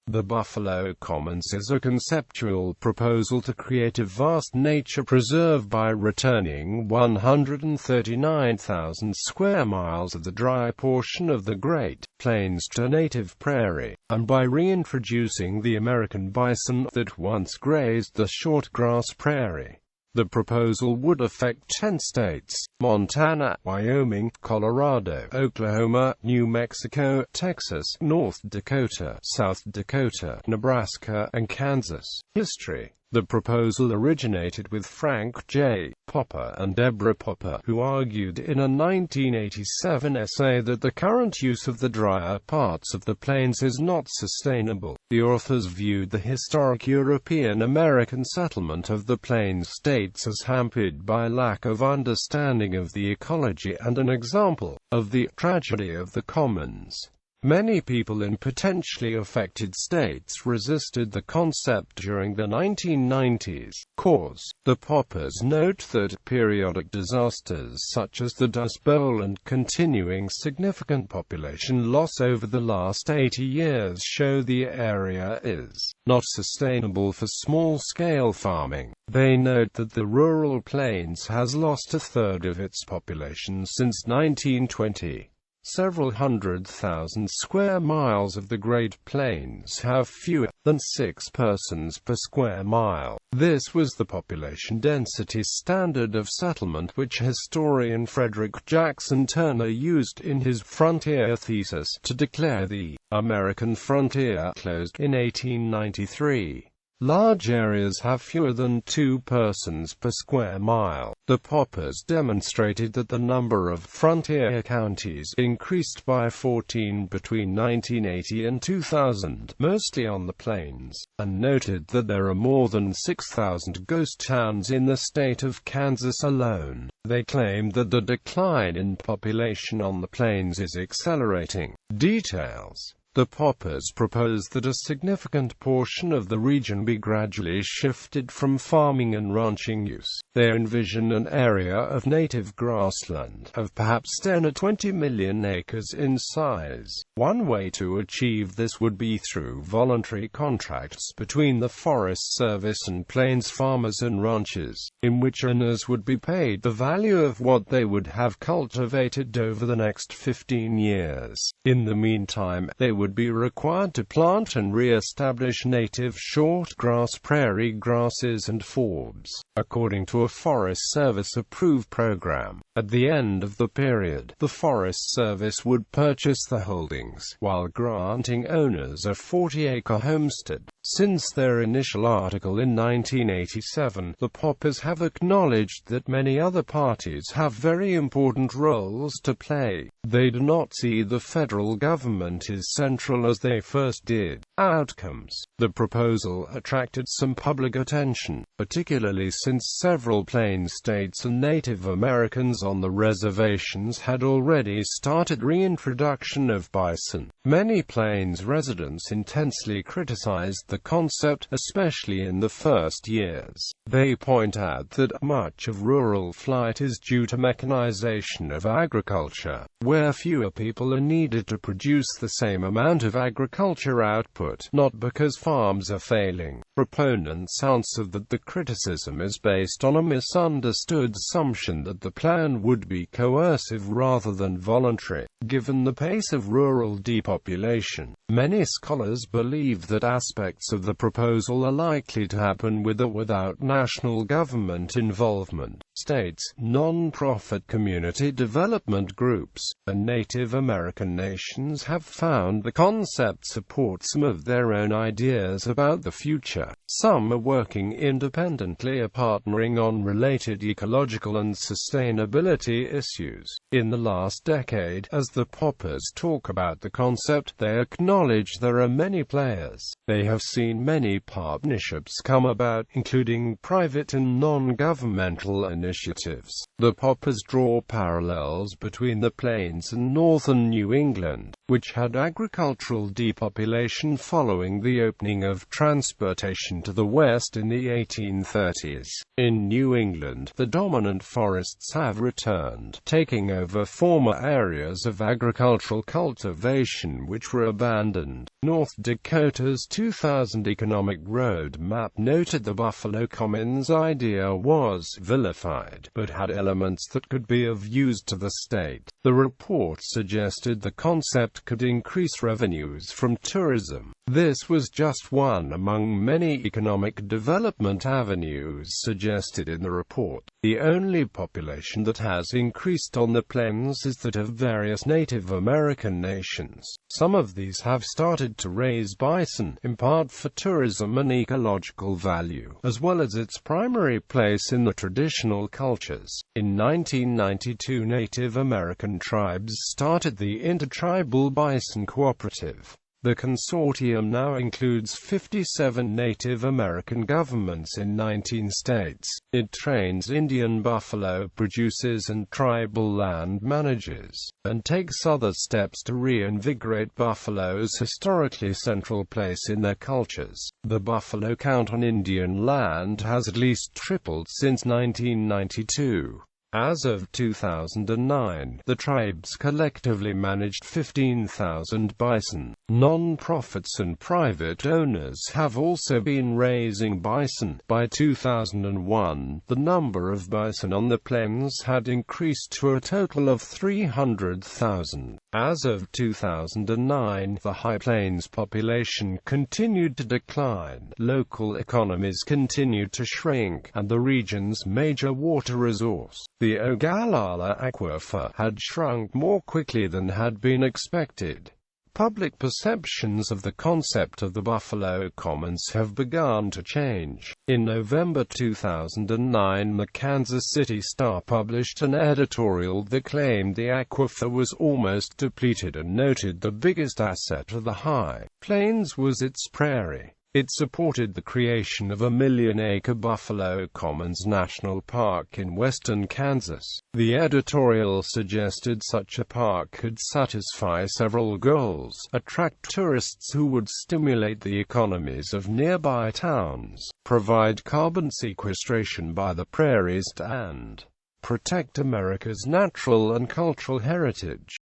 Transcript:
The Buffalo Commons is a conceptual proposal to create a vast nature preserve by returning 139,000 square miles of the dry portion of the Great Plains to native prairie, and by reintroducing the American bison that once grazed the shortgrass prairie. The proposal would affect 10 states: Montana, Wyoming, Colorado, Oklahoma, New Mexico, Texas, North Dakota, South Dakota, Nebraska, and Kansas. History. The proposal originated with Frank J. Popper and Deborah Popper, who argued in a 1987 essay that the current use of the drier parts of the plains is not sustainable. The authors viewed the historic European-American settlement of the Plains states as hampered by lack of understanding of the ecology and an example of the tragedy of the commons. Many people in potentially affected states resisted the concept during the 1990s. Cause. The Poppers note that periodic disasters such as the Dust Bowl and continuing significant population loss over the last 80 years show the area is not sustainable for small-scale farming. They note that the rural plains has lost a third of its population since 1920. Several 100,000 square miles of the Great Plains have fewer than 6 persons per square mile. This was the population density standard of settlement which historian Frederick Jackson Turner used in his frontier thesis to declare the American frontier closed in 1893. Large areas have fewer than 2 persons per square mile. The Poppers demonstrated that the number of frontier counties increased by 14 between 1980 and 2000, mostly on the plains, and noted that there are more than 6,000 ghost towns in the state of Kansas alone. They claimed that the decline in population on the plains is accelerating. Details. The Poppers proposed that a significant portion of the region be gradually shifted from farming and ranching use. They envision an area of native grassland of perhaps 10 or 20 million acres in size. One way to achieve this would be through voluntary contracts between the Forest Service and plains farmers and ranchers, in which owners would be paid the value of what they would have cultivated over the next 15 years. In the meantime, they would be required to plant and re-establish native shortgrass, prairie grasses and forbs, according to a Forest Service-approved program. At the end of the period, the Forest Service would purchase the holdings, while granting owners a 40-acre homestead. Since their initial article in 1987, the Poppers have acknowledged that many other parties have very important roles to play. They do not see the federal government as central as they first did. Outcomes. The proposal attracted some public attention, particularly since several Plains states and Native Americans on the reservations had already started reintroduction of bison. Many Plains residents intensely criticized the concept, especially in the first years. They point out that much of rural flight is due to mechanization of agriculture, where fewer people are needed to produce the same amount of agriculture output, not because farms are failing. Proponents answer that the criticism is based on a misunderstood assumption that the plan would be coercive rather than voluntary. Given the pace of rural depopulation, many scholars believe that aspects of the proposal are likely to happen with or without national government involvement. States, non-profit community development groups, and Native American nations have found the concept supports some of their own ideas about the future. Some are working independently or partnering on related ecological and sustainability issues. In the last decade, as the Poppers talk about the concept, they acknowledge there are many players. They have seen many partnerships come about, including private and non-governmental initiatives. The poppers draw parallels between the plains and northern New England, which had agricultural depopulation following the opening of transportation to the west in the 1830s. In New England, the dominant forests have returned, taking over former areas of agricultural cultivation which were abandoned. North Dakota's 2000 economic road map noted the Buffalo Commons idea was vilified, but had elements that could be of use to the state. The report suggested the concept could increase revenues from tourism. This was just one among many economic development avenues suggested in the report. The only population that has increased on the plains is that of various Native American nations. Some of these have started to raise bison, in part for tourism and ecological value, as well as its primary place in the traditional cultures. In 1992, Native American tribes started the Intertribal Bison Cooperative. The consortium now includes 57 Native American governments in 19 states. It trains Indian buffalo producers and tribal land managers, and takes other steps to reinvigorate buffalo's historically central place in their cultures. The buffalo count on Indian land has at least tripled since 1992. As of 2009, the tribes collectively managed 15,000 bison. Non-profits and private owners have also been raising bison. By 2001, the number of bison on the plains had increased to a total of 300,000. As of 2009, the High Plains population continued to decline, local economies continued to shrink, and the region's major water resource, the Ogallala Aquifer, had shrunk more quickly than had been expected. Public perceptions of the concept of the Buffalo Commons have begun to change. In November 2009, the Kansas City Star published an editorial that claimed the aquifer was almost depleted and noted the biggest asset of the High Plains was its prairie. It supported the creation of a 1 million-acre Buffalo Commons National Park in western Kansas. The editorial suggested such a park could satisfy several goals: attract tourists who would stimulate the economies of nearby towns, provide carbon sequestration by the prairies, and protect America's natural and cultural heritage.